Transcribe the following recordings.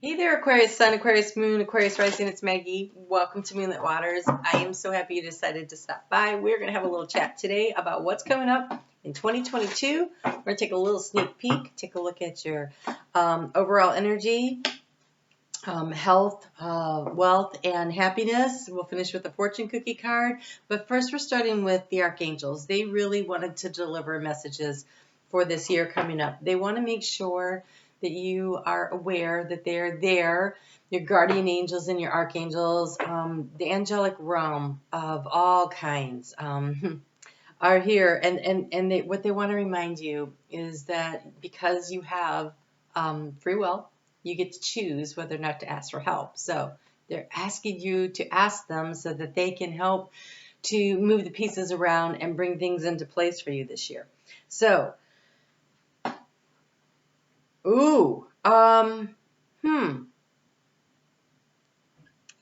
Hey there, Aquarius Sun, Aquarius Moon, Aquarius Rising, it's Maggie. Welcome to Moonlit Waters. I am so happy you decided to stop by. We're going to have a little chat today about what's coming up in 2022. We're going to take a little sneak peek, take a look at your overall energy, health, wealth, and happiness. We'll finish with the fortune cookie card. But first, we're starting with the Archangels. They really wanted to deliver messages for this year coming up. They want to make sure that you are aware that they're there, your guardian angels and your archangels, the angelic realm of all kinds are here. And what they want to remind you is that because you have free will, you get to choose whether or not to ask for help. So they're asking you to ask them so that they can help to move the pieces around and bring things into place for you this year. So,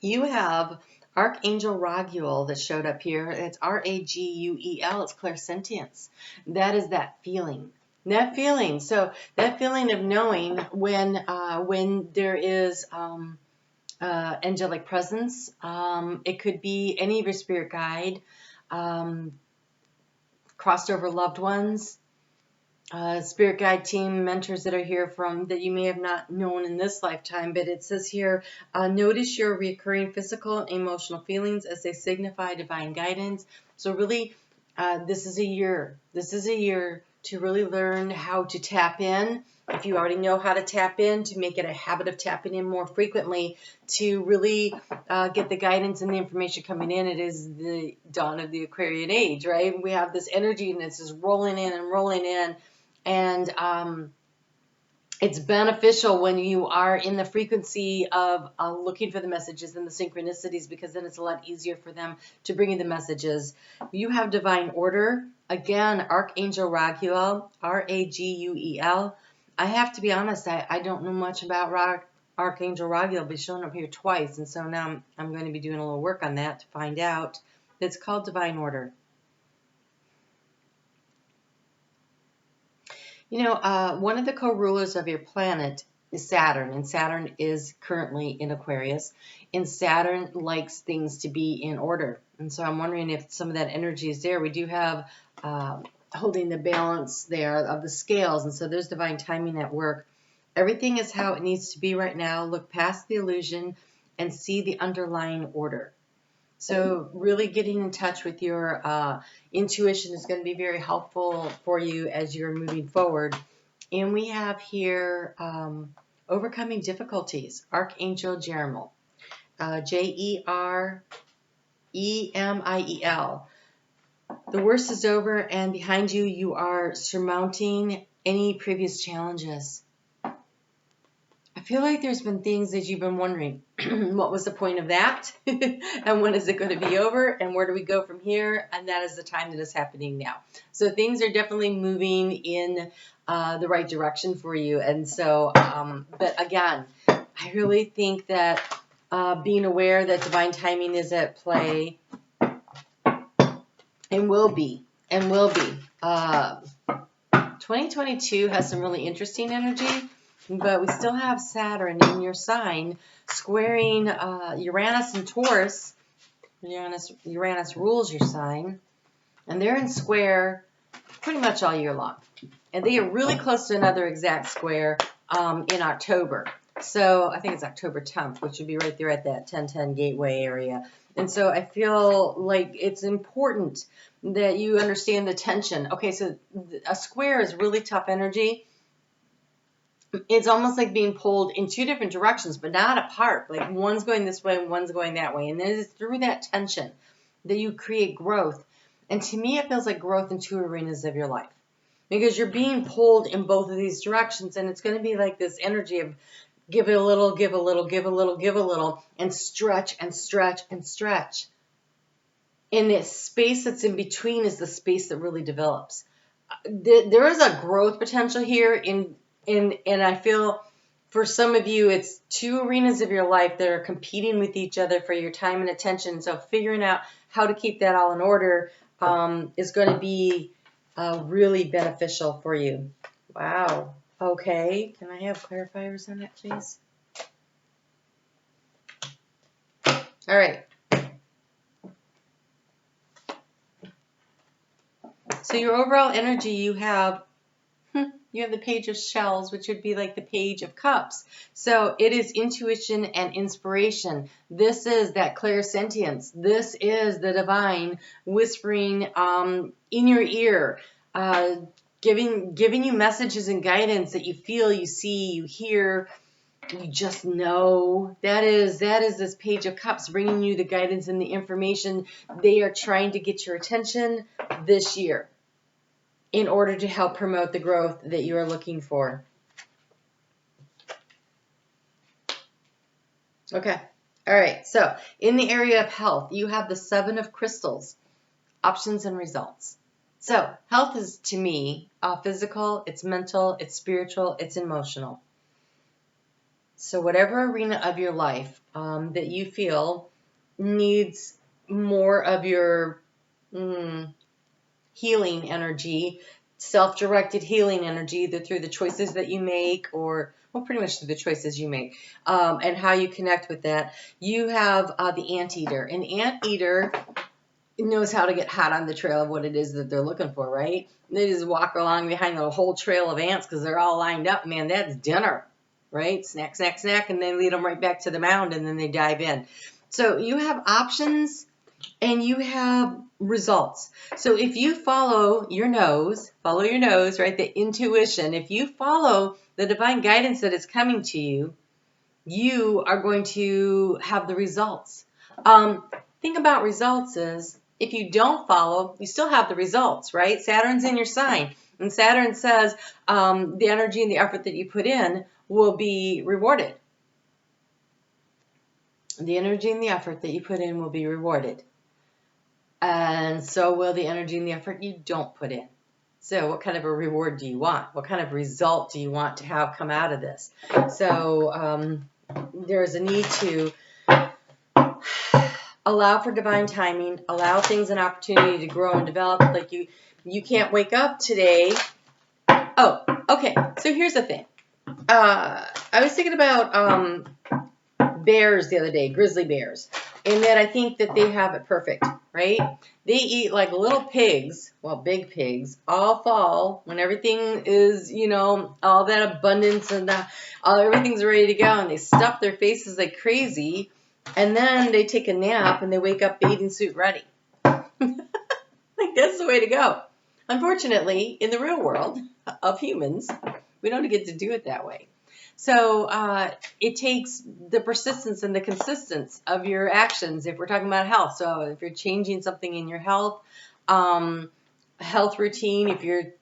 you have Archangel Raguel that showed up here. It's R-A-G-U-E-L. It's clairsentience. That is that feeling. That feeling. So that feeling of knowing when there is angelic presence. It could be any of your spirit guide, crossed over loved ones, spirit guide team mentors that are here from that you may have not known in this lifetime. But it says here, notice your recurring physical and emotional feelings as they signify divine guidance. So really, this is a year. This is a year to really learn how to tap in. If you already know how to tap in, to make it a habit of tapping in more frequently, to really get the guidance and the information coming in. It is the dawn of the Aquarian age, right? We have this energy and it's just rolling in and rolling in. And it's beneficial when you are in the frequency of looking for the messages and the synchronicities, because then it's a lot easier for them to bring you the messages. You have divine order. Again, Archangel Raguel, R-A-G-U-E-L. I have to be honest, I don't know much about Archangel Raguel, but he's showing up here twice. And so now I'm going to be doing a little work on that to find out. It's called divine order. You know, one of the co-rulers of your planet is Saturn, and Saturn is currently in Aquarius, and Saturn likes things to be in order. And so I'm wondering if some of that energy is there. We do have holding the balance there of the scales, and so there's divine timing at work. Everything is how it needs to be right now. Look past the illusion and see the underlying order. So really getting in touch with your intuition is going to be very helpful for you as you're moving forward. And we have here overcoming difficulties. Archangel Jeremiel, J-E-R-E-M-I-E-L. The worst is over, and behind you, you are surmounting any previous challenges. I feel like there's been things that you've been wondering, what was the point of that? And when is it going to be over? And where do we go from here? And that is the time that is happening now. So things are definitely moving in the right direction for you. And so, but again, I really think that being aware that divine timing is at play and will be. 2022 has some really interesting energy. But we still have Saturn in your sign squaring Uranus and Taurus. Uranus rules your sign. And they're in square pretty much all year long. And they are really close to another exact square in October. So I think it's October 10th, which would be right there at that 1010 gateway area. And so I feel like it's important that you understand the tension. Okay, so a square is really tough energy. It's almost like being pulled in two different directions, but not apart. Like one's going this way and one's going that way. And then it's through that tension that you create growth. And to me, it feels like growth in two arenas of your life, because you're being pulled in both of these directions. And it's going to be like this energy of give it a little, give a little, give a little, give a little, and stretch and stretch and stretch. And this space that's in between is the space that really develops. There is a growth potential here and I feel for some of you, it's two arenas of your life that are competing with each other for your time and attention. So figuring out how to keep that all in order is going to be really beneficial for you. Wow. Okay. Can I have clarifiers on that, please? All right. So your overall energy, you have the Page of Shells, which would be like the Page of Cups. So it is intuition and inspiration. This is that clairsentience. This is the divine whispering in your ear, giving you messages and guidance that you feel, you see, you hear, you just know. That is this Page of Cups bringing you the guidance and the information. They are trying to get your attention this year in order to help promote the growth that you are looking for. Okay. All right. So in the area of health, you have the 7 of crystals, options and results. So health is, to me, physical, it's mental, it's spiritual, it's emotional. So whatever arena of your life that you feel needs more of your healing energy, self-directed healing energy, either through the choices that you make or, well, pretty much through the choices you make, and how you connect with that. You have the anteater. An anteater knows how to get hot on the trail of what it is that they're looking for, right? They just walk along behind the whole trail of ants because they're all lined up. Man, that's dinner, right? Snack, snack, snack, and they lead them right back to the mound, and then they dive in. So you have options and you have results. So if you follow your nose, right? The intuition. If you follow the divine guidance that is coming to you, you are going to have the results. Thing about results is if you don't follow, you still have the results, right? Saturn's in your sign. And Saturn says the energy and the effort that you put in will be rewarded. The energy and the effort that you put in will be rewarded. And so will the energy and the effort you don't put in. So what kind of a reward do you want? What kind of result do you want to have come out of this? So there's a need to allow for divine timing, allow things an opportunity to grow and develop. Like you can't wake up today. Oh, okay. So here's the thing. I was thinking about bears the other day, grizzly bears, and that I think that they have it perfect, right? They eat like little pigs, well, big pigs, all fall when everything is, all that abundance and everything's ready to go, and they stuff their faces like crazy, and then they take a nap and they wake up bathing suit ready. Like, that's the way to go. Unfortunately, in the real world of humans, we don't get to do it that way. So it takes the persistence and the consistency of your actions if we're talking about health. So if you're changing something in your health routine,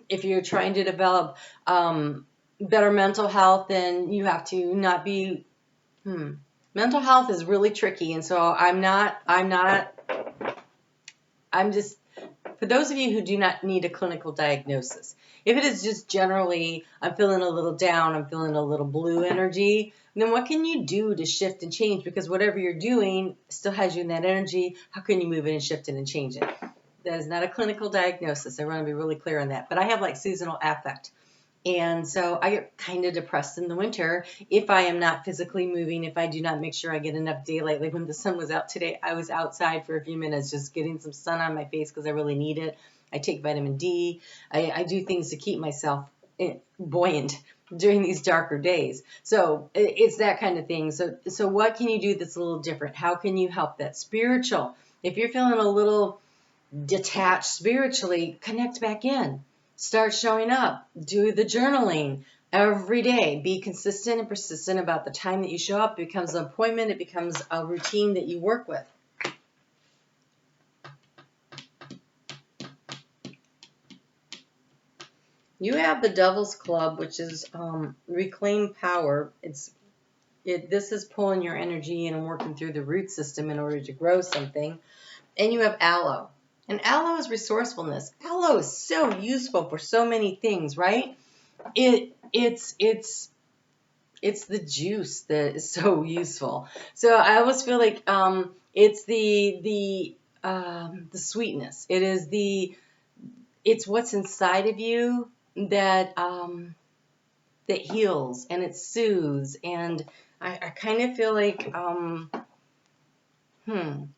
if you're trying to develop better mental health, then you have to not be mental health is really tricky. And so I'm just, for those of you who do not need a clinical diagnosis, if it is just generally, I'm feeling a little down, I'm feeling a little blue energy, then what can you do to shift and change? Because whatever you're doing still has you in that energy. How can you move it and shift it and change it? That is not a clinical diagnosis. I want to be really clear on that. But I have like seasonal affect. And so I get kind of depressed in the winter if I am not physically moving, if I do not make sure I get enough daylight. Like when the sun was out today, I was outside for a few minutes just getting some sun on my face because I really need it. I take vitamin D. I do things to keep myself buoyant during these darker days. So it's that kind of thing. So what can you do that's a little different? How can you help that? Spiritual. If you're feeling a little detached spiritually, connect back in. Start showing up. Do the journaling every day. Be consistent and persistent about the time that you show up. It becomes an appointment. It becomes a routine that you work with. You have the Devil's Club, which is reclaim power. This is pulling your energy in and working through the root system in order to grow something. And you have Aloe. And aloe is resourcefulness. Aloe is so useful for so many things, right? It's the juice that is so useful. So I always feel like it's the sweetness. It's what's inside of you that heals and it soothes. And I kind of feel like And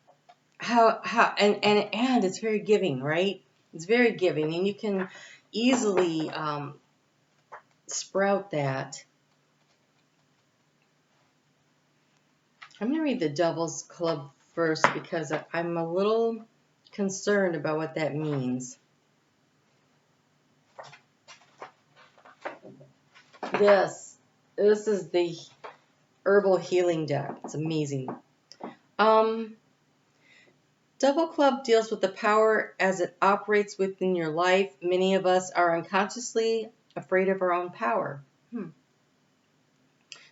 it's very giving, right? It's very giving, and you can easily sprout that. I'm going to read the Devil's Club first because I'm a little concerned about what that means. This is the Herbal Healing deck. It's amazing. Devil Club deals with the power as it operates within your life. Many of us are unconsciously afraid of our own power.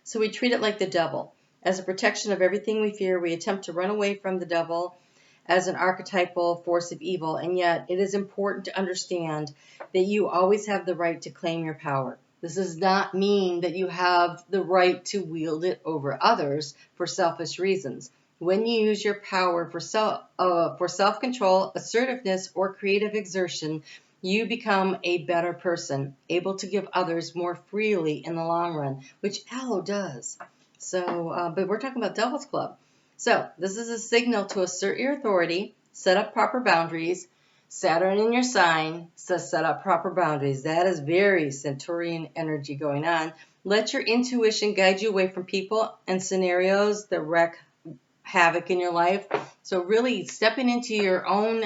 So we treat it like the devil. As a protection of everything we fear, we attempt to run away from the devil as an archetypal force of evil. And yet it is important to understand that you always have the right to claim your power. This does not mean that you have the right to wield it over others for selfish reasons. When you use your power for self-control, assertiveness, or creative exertion, you become a better person, able to give others more freely in the long run, which Aloe does. So, but we're talking about Devil's Club. So this is a signal to assert your authority, set up proper boundaries. Saturn in your sign says set up proper boundaries. That is very Centaurian energy going on. Let your intuition guide you away from people and scenarios that wreak havoc in your life. So really stepping into your own,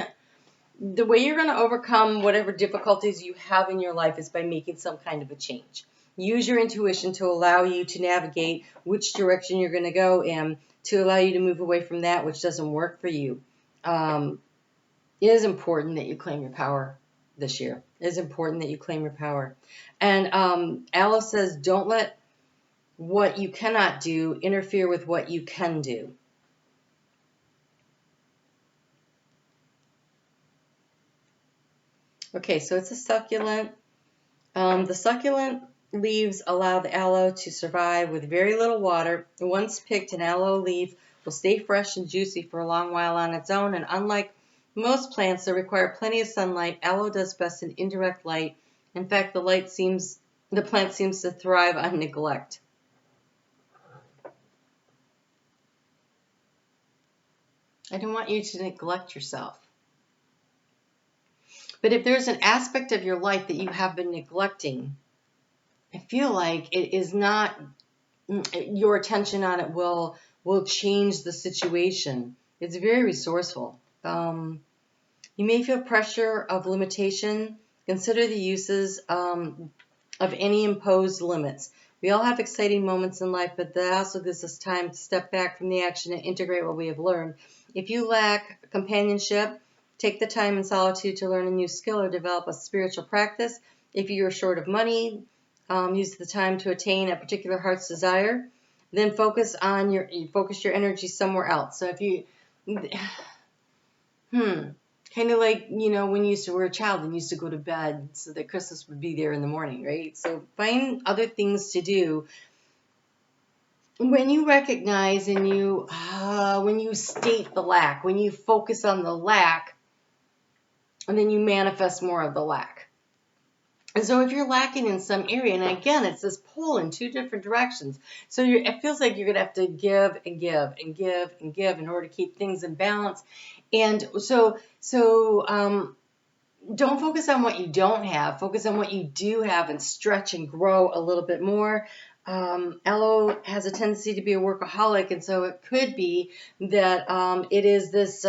the way you're going to overcome whatever difficulties you have in your life is by making some kind of a change. Use your intuition to allow you to navigate which direction you're going to go in, to allow you to move away from that which doesn't work for you. It is important that you claim your power this year. It is important that you claim your power. And Aloe says, don't let what you cannot do interfere with what you can do. Okay, so it's a succulent. The succulent leaves allow the aloe to survive with very little water. Once picked, an aloe leaf will stay fresh and juicy for a long while on its own, and unlike most plants that require plenty of sunlight, aloe does best in indirect light. In fact, the plant seems to thrive on neglect. I don't want you to neglect yourself. But if there's an aspect of your life that you have been neglecting, I feel like it is not, your attention on it will change the situation. It's very resourceful. You may feel pressure of limitation. Consider the uses of any imposed limits. We all have exciting moments in life, but that also gives us time to step back from the action and integrate what we have learned. If you lack companionship, take the time in solitude to learn a new skill or develop a spiritual practice. If you're short of money, use the time to attain a particular heart's desire. Then focus your energy somewhere else. So if you, kind of like, when you were a child and used to go to bed so that Christmas would be there in the morning, right? So find other things to do. When you recognize and when you state the lack, when you focus on the lack, and then you manifest more of the lack. And so if you're lacking in some area, and again, it's this pull in two different directions. So it feels like you're going to have to give and give and give and give in order to keep things in balance. And so don't focus on what you don't have. Focus on what you do have and stretch and grow a little bit more. Aloe has a tendency to be a workaholic, and so it could be that it is this...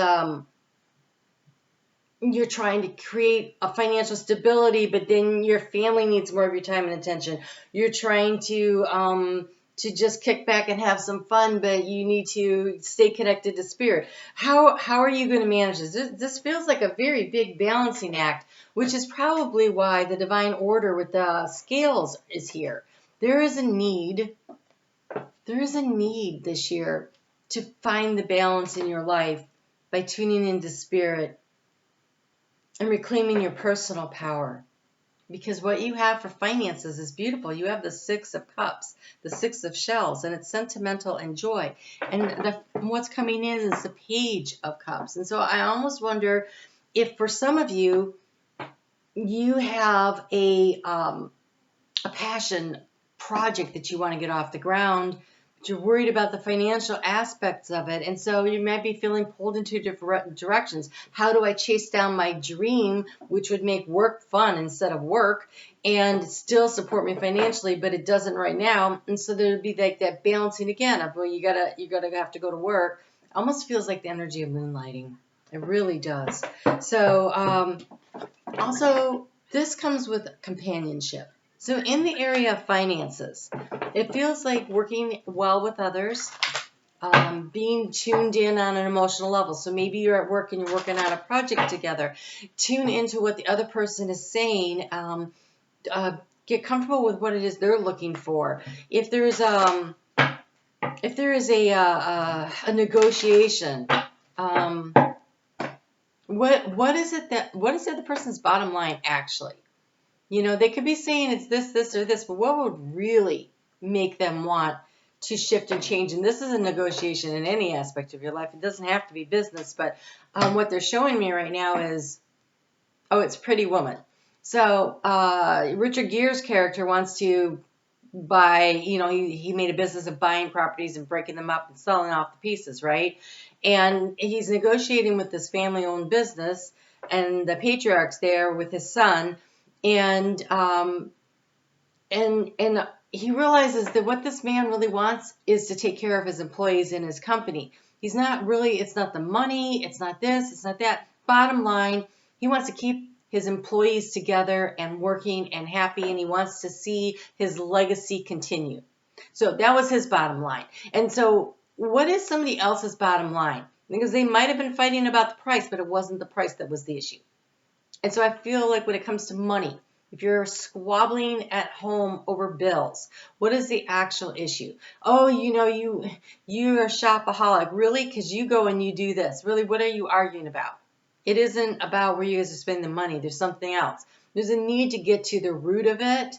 you're trying to create a financial stability, but then your family needs more of your time and attention. You're trying to just kick back and have some fun, but you need to stay connected to spirit. How are you going to manage this? This feels like a very big balancing act, which is probably why the divine order with the scales is here. There is a need this year to find the balance in your life by tuning into spirit and reclaiming your personal power. Because what you have for finances is beautiful. You have the Six of Cups, the Six of Shells, and it's sentimental and joy. And what's coming in is the Page of Cups. And so I almost wonder if for some of you, you have a passion project that you want to get off the ground, but you're worried about the financial aspects of it. And so you might be feeling pulled in two different directions. How do I chase down my dream, which would make work fun instead of work, and still support me financially, but it doesn't right now. And so there'd be like that balancing again of, well, you gotta have to go to work. Almost feels like the energy of moonlighting. It really does. So also, this comes with companionship. So in the area of finances, it feels like working well with others, being tuned in on an emotional level. So maybe you're at work and you're working on a project together. Tune into what the other person is saying. Get comfortable with what it is they're looking for. If there is a negotiation, what is the other person's bottom line actually? You know, they could be saying it's this, this, or this, but what would really make them want to shift and change? And this is a negotiation in any aspect of your life. It doesn't have to be business, but what they're showing me right now is, oh, it's Pretty Woman. So Richard Gere's character wants to buy, you know, he made a business of buying properties and breaking them up and selling off the pieces, right? And he's negotiating with this family-owned business, and the patriarch's there with his son. And he realizes that what this man really wants is to take care of his employees in his company. He's not really, it's not the money, it's not this, it's not that. Bottom line, he wants to keep his employees together and working and happy, and he wants to see his legacy continue. So that was his bottom line. And so what is somebody else's bottom line? Because they might have been fighting about the price, but it wasn't the price that was the issue. And so I feel like when it comes to money, if you're squabbling at home over bills, what is the actual issue? Oh, you know, you're a shopaholic. Really? Because you go and you do this. Really, what are you arguing about? It isn't about where you guys are spending the money. There's something else. There's a need to get to the root of it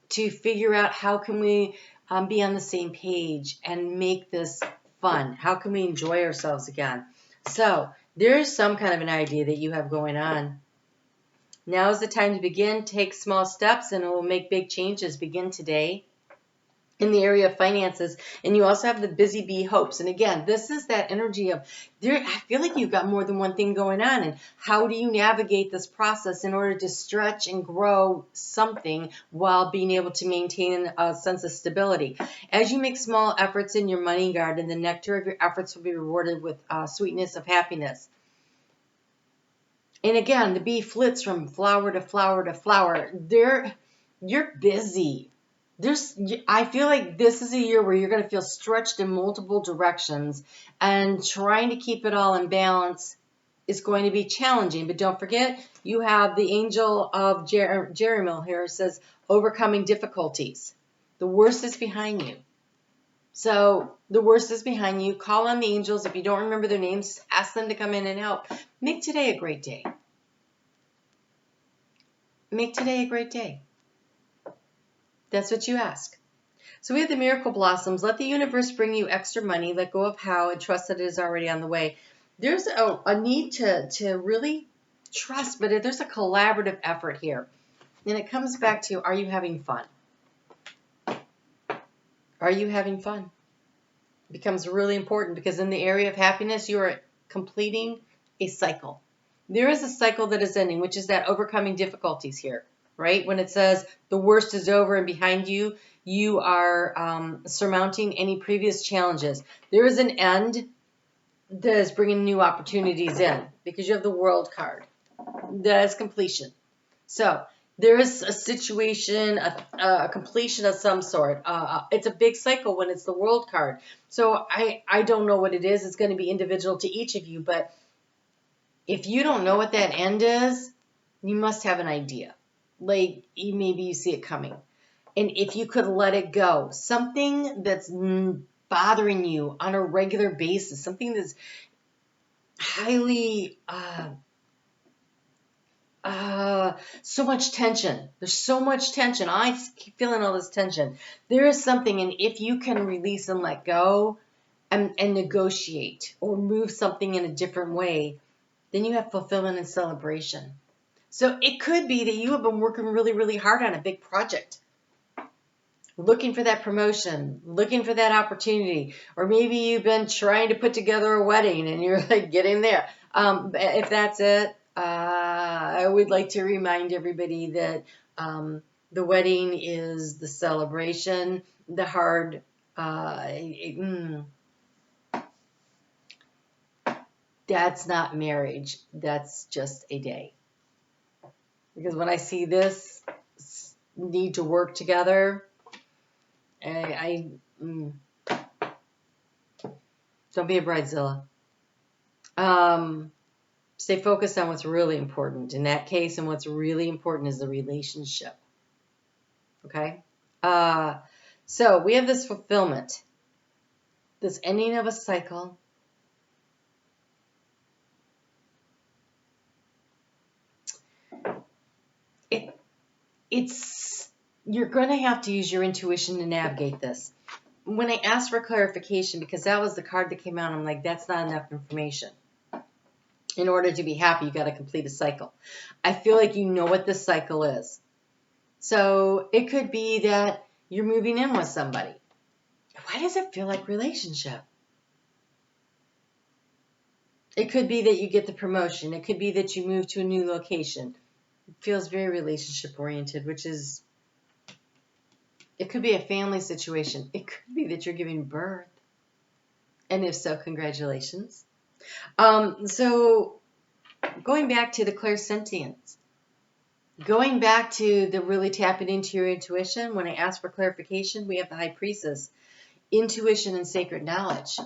to figure out how can we be on the same page and make this fun. How can we enjoy ourselves again? So there's some kind of an idea that you have going on. Now is the time to begin. Take small steps and it will make big changes. Begin today in the area of finances. And you also have the busy bee hopes. And again, this is that energy of, I feel like you've got more than one thing going on. And how do you navigate this process in order to stretch and grow something while being able to maintain a sense of stability? As you make small efforts in your money garden, the nectar of your efforts will be rewarded with sweetness of happiness. And again, the bee flits from flower to flower to flower. You're busy. I feel like this is a year where you're going to feel stretched in multiple directions, and trying to keep it all in balance is going to be challenging. But don't forget, you have the angel of Jeremiel here. It says, overcoming difficulties. The worst is behind you. So the worst is behind you. Call on the angels. If you don't remember their names, ask them to come in and help. Make today a great day. Make today a great day. That's what you ask. So we have the miracle blossoms. Let the universe bring you extra money. Let go of how and trust that it is already on the way. There's a need to really trust, but there's a collaborative effort here. And it comes back to, are you having fun? Are you having fun? It becomes really important because in the area of happiness, you are completing a cycle. There is a cycle that is ending, which is that overcoming difficulties here, right? When it says the worst is over and behind you, you are surmounting any previous challenges. There is an end that is bringing new opportunities in because you have the World card. That is completion. So there is a situation, a completion of some sort. It's a big cycle when it's the World card. So I don't know what it is. It's going to be individual to each of you. But if you don't know what that end is, you must have an idea. Like maybe you see it coming. And if you could let it go, something that's bothering you on a regular basis, something that's highly... so much tension. There's so much tension. I keep feeling all this tension. There is something, and if you can release and let go and negotiate or move something in a different way, then you have fulfillment and celebration. So it could be that you have been working really, really hard on a big project. looking for that promotion, looking for that opportunity, or maybe you've been trying to put together a wedding and you're like getting there. If that's it, I would like to remind everybody that the wedding is the celebration, the hard, that's not marriage. That's just a day. Because when I see this need to work together, don't be a bridezilla. Stay focused on what's really important in that case, and what's really important is the relationship. Okay? So we have this fulfillment, this ending of a cycle. You're going to have to use your intuition to navigate this. When I asked for clarification, because that was the card that came out, I'm like, that's not enough information. In order to be happy, you got to complete a cycle. I feel like you know what this cycle is. So it could be that you're moving in with somebody. Why does it feel like relationship? It could be that you get the promotion. It could be that you move to a new location. It feels very relationship oriented, which is, it could be a family situation. It could be that you're giving birth. And if so, congratulations. So going back to the clairsentience, going back to the really tapping into your intuition, when I ask for clarification, we have the High Priestess, intuition and sacred knowledge.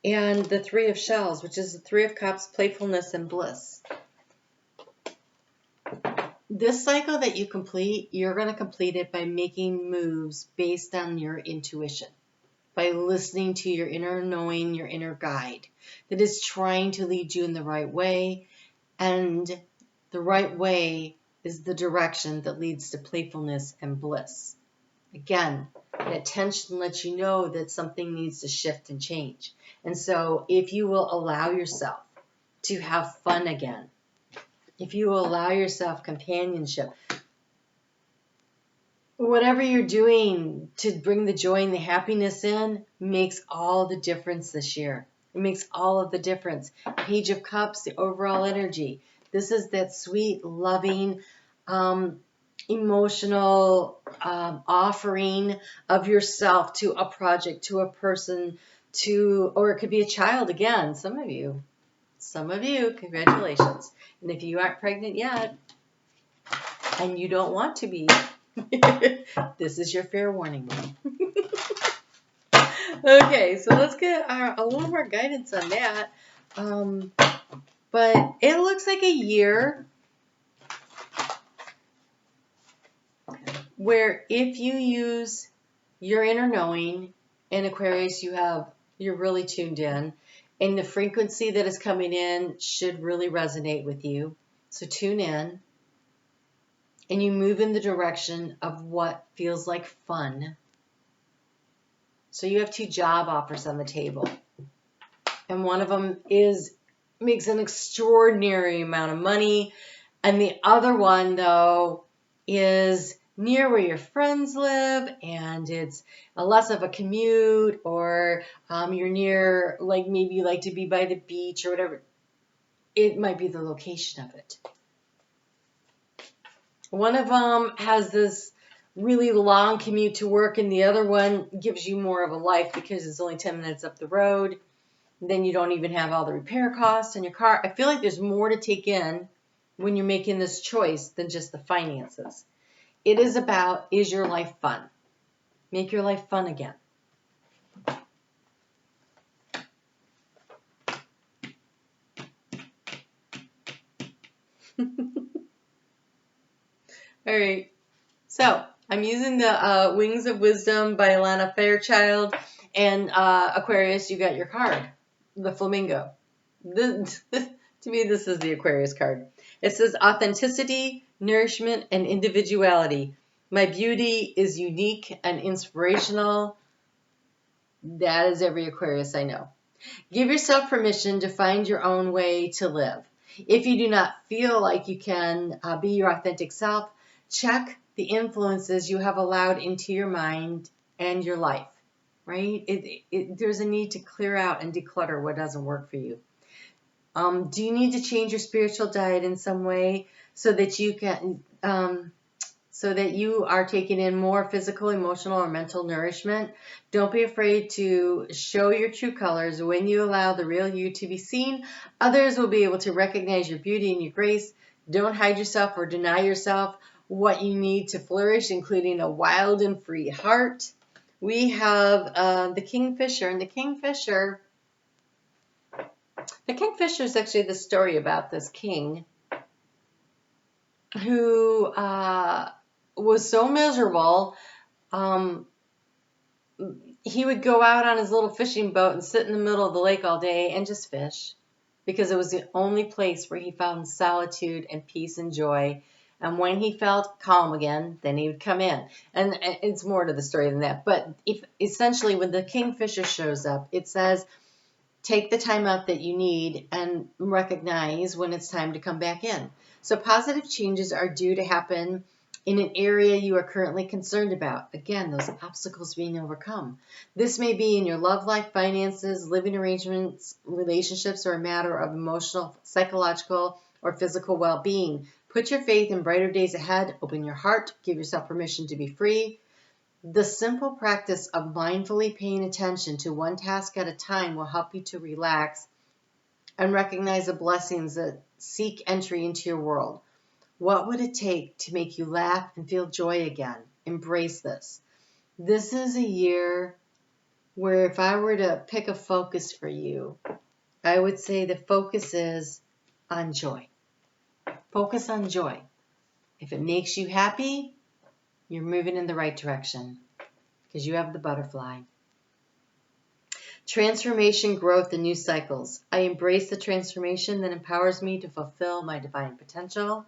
And the Three of Shells, which is the Three of Cups, playfulness and bliss. This cycle that you complete, you're going to complete it by making moves based on your intuition, by listening to your inner knowing, your inner guide that is trying to lead you in the right way. And the right way is the direction that leads to playfulness and bliss. Again, that tension lets you know that something needs to shift and change. And so if you will allow yourself to have fun again, if you will allow yourself companionship, whatever you're doing to bring the joy and the happiness in makes all the difference this year. It makes all of the difference. Page of Cups, the overall energy. This is that sweet, loving, emotional offering of yourself to a project, to a person, or it could be a child again. Some of you, congratulations. And if you aren't pregnant yet, and you don't want to be, this is your fair warning. Okay, so let's get a little more guidance on that. But it looks like a year where if you use your inner knowing, in Aquarius you're really tuned in, and the frequency that is coming in should really resonate with you. So tune in, and you move in the direction of what feels like fun. So you have 2 job offers on the table, and one of them makes an extraordinary amount of money, and the other one though is near where your friends live, and it's less of a commute, or you're near, like maybe you like to be by the beach or whatever. It might be the location of it. One of them has this really long commute to work, and the other one gives you more of a life because it's only 10 minutes up the road. Then you don't even have all the repair costs in your car. I feel like there's more to take in when you're making this choice than just the finances. It is about, is your life fun? Make your life fun again. All right. So I'm using the Wings of Wisdom by Alana Fairchild. And Aquarius, you got your card, the flamingo. To me, this is the Aquarius card. It says authenticity, nourishment, and individuality. My beauty is unique and inspirational. That is every Aquarius I know. Give yourself permission to find your own way to live. If you do not feel like you can be your authentic self, check the influences you have allowed into your mind and your life, right? There's a need to clear out and declutter what doesn't work for you. Do you need to change your spiritual diet in some way so that you can, so that you are taking in more physical, emotional, or mental nourishment? Don't be afraid to show your true colors. When you allow the real you to be seen, others will be able to recognize your beauty and your grace. Don't hide yourself or deny yourself what you need to flourish, including a wild and free heart. We have the Kingfisher, and the Kingfisher is actually the story about this king who was so miserable. He would go out on his little fishing boat and sit in the middle of the lake all day and just fish, because it was the only place where he found solitude and peace and joy. And when he felt calm again, then he would come in. And it's more to the story than that. But essentially, when the Kingfisher shows up, it says, take the time out that you need and recognize when it's time to come back in. So positive changes are due to happen in an area you are currently concerned about. Again, those obstacles being overcome. This may be in your love life, finances, living arrangements, relationships, or a matter of emotional, psychological, or physical well-being. Put your faith in brighter days ahead. Open your heart. Give yourself permission to be free. The simple practice of mindfully paying attention to one task at a time will help you to relax and recognize the blessings that seek entry into your world. What would it take to make you laugh and feel joy again? Embrace this. This is a year where if I were to pick a focus for you, I would say the focus is on joy. Focus on joy. If it makes you happy, you're moving in the right direction because you have the butterfly. Transformation, growth, and new cycles. I embrace the transformation that empowers me to fulfill my divine potential.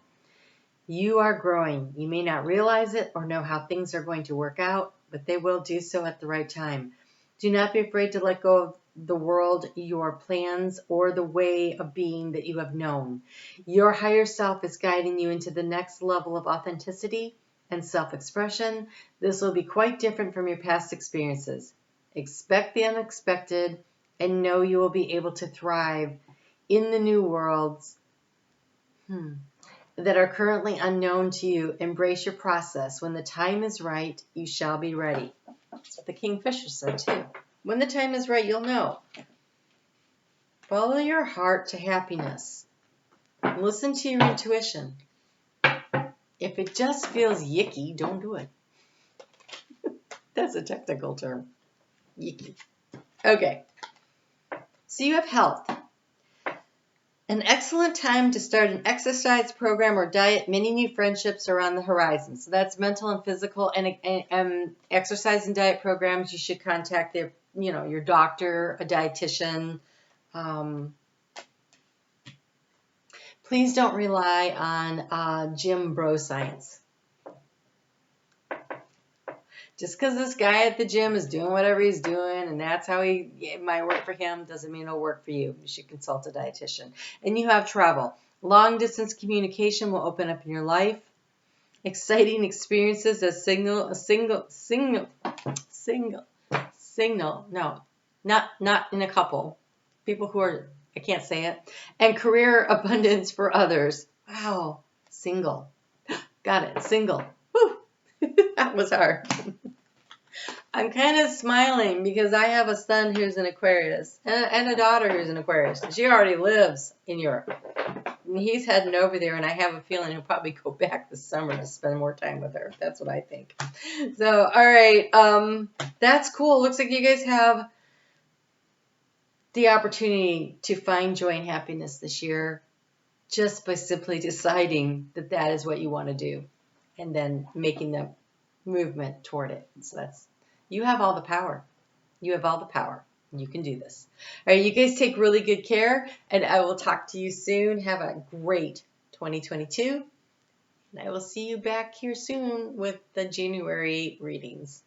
You are growing. You may not realize it or know how things are going to work out, but they will do so at the right time. Do not be afraid to let go of the world, your plans, or the way of being that you have known. Your higher self is guiding you into the next level of authenticity and self-expression. This will be quite different from your past experiences. Expect the unexpected and know you will be able to thrive in the new worlds that are currently unknown to you. Embrace your process. When the time is right, you shall be ready. That's what the Kingfisher said too. When the time is right, you'll know. Follow your heart to happiness. Listen to your intuition. If it just feels yicky, don't do it. That's a technical term. Yicky. Okay. So you have health. An excellent time to start an exercise program or diet. Many new friendships are on the horizon. So that's mental and physical and exercise and diet programs. You should contact your doctor, a dietitian. Please don't rely on gym bro science. Just because this guy at the gym is doing whatever he's doing and that's how it might work for him doesn't mean it'll work for you. You should consult a dietitian. And you have travel. Long distance communication will open up in your life. Exciting experiences as not in a couple. People who are, I can't say it. And career abundance for others. Wow. Single. Got it. Single. Whew. That was hard. I'm kind of smiling because I have a son who's an Aquarius and a daughter who's an Aquarius. She already lives in Europe. And he's heading over there, and I have a feeling he'll probably go back this summer to spend more time with her. That's what I think. So, all right. That's cool. Looks like you guys have the opportunity to find joy and happiness this year just by simply deciding that that is what you want to do and then making the movement toward it. So you have all the power. You have all the power. You can do this. All right, you guys take really good care, and I will talk to you soon. Have a great 2022, and I will see you back here soon with the January readings.